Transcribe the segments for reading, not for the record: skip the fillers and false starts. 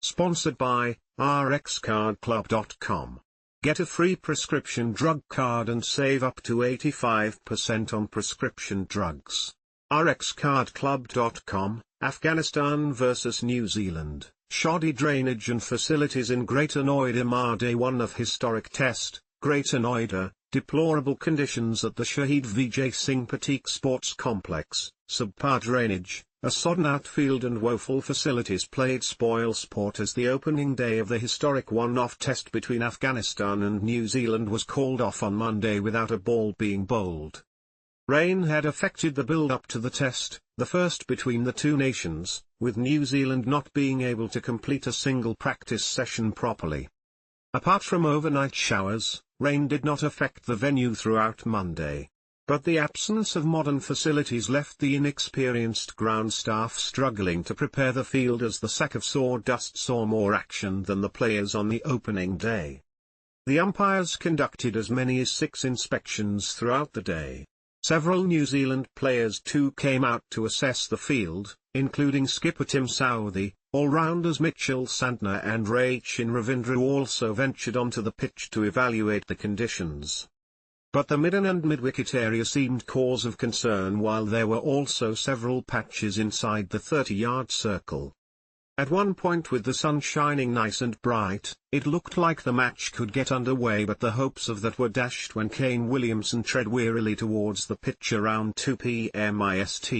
Sponsored by RxCardClub.com. Get a free prescription drug card and save up to 85% on prescription drugs. RxCardClub.com. Afghanistan vs New Zealand. Shoddy drainage and facilities in Greater Noida. Day 1 of historic test, Greater Noida. Deplorable conditions at the Shahid Vijay Singh Patik Sports Complex. Subpar drainage, a sodden outfield and woeful facilities played spoil sport as the opening day of the historic one-off test between Afghanistan and New Zealand was called off on Monday without a ball being bowled. Rain had affected the build-up to the test, the first between the two nations, with New Zealand not being able to complete a single practice session properly. Apart from overnight showers, rain did not affect the venue throughout Monday. But the absence of modern facilities left the inexperienced ground staff struggling to prepare the field as the sack of sawdust saw more action than the players on the opening day. The umpires conducted as many as 6 inspections throughout the day. Several New Zealand players too came out to assess the field, including skipper Tim Southee, all-rounders Mitchell Santner and Rachin Ravindra who also ventured onto the pitch to evaluate the conditions. But the mid-on and mid-wicket area seemed cause of concern while there were also several patches inside the 30-yard circle. At one point with the sun shining nice and bright, it looked like the match could get underway but the hopes of that were dashed when Kane Williamson tread wearily towards the pitch around 2 p.m. IST.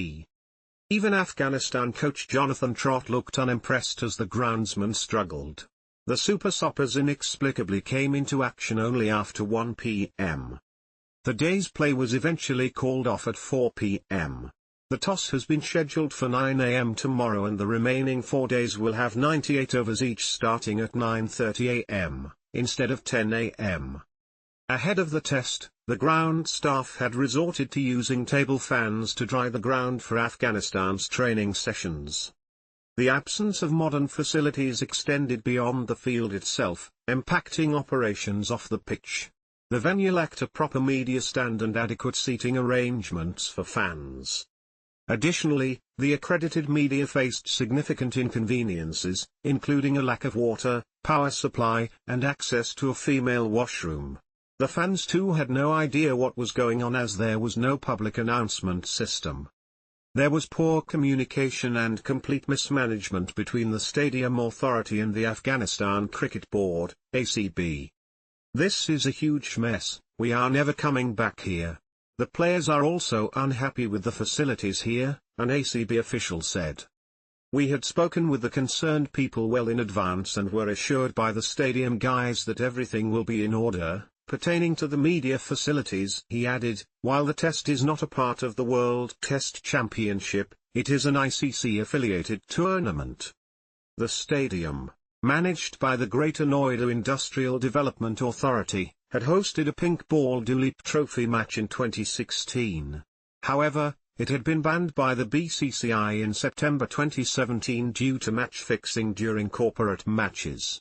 Even Afghanistan coach Jonathan Trott looked unimpressed as the groundsman struggled. The Super Soppers inexplicably came into action only after 1 p.m. The day's play was eventually called off at 4 p.m. The toss has been scheduled for 9 a.m. tomorrow and the remaining 4 days will have 98 overs each starting at 9:30 a.m., instead of 10 a.m. Ahead of the test, the ground staff had resorted to using table fans to dry the ground for Afghanistan's training sessions. The absence of modern facilities extended beyond the field itself, impacting operations off the pitch. The venue lacked a proper media stand and adequate seating arrangements for fans. Additionally, the accredited media faced significant inconveniences, including a lack of water, power supply, and access to a female washroom. The fans too had no idea what was going on as there was no public announcement system. There was poor communication and complete mismanagement between the Stadium Authority and the Afghanistan Cricket Board, ACB. This is a huge mess, we are never coming back here. The players are also unhappy with the facilities here, an ACB official said. We had spoken with the concerned people well in advance and were assured by the stadium guys that everything will be in order. Pertaining to the media facilities, he added, while the test is not a part of the World Test Championship, it is an ICC-affiliated tournament. The stadium, managed by the Greater Noida Industrial Development Authority, had hosted a pink ball Duleep Trophy match in 2016. However, it had been banned by the BCCI in September 2017 due to match fixing during corporate matches.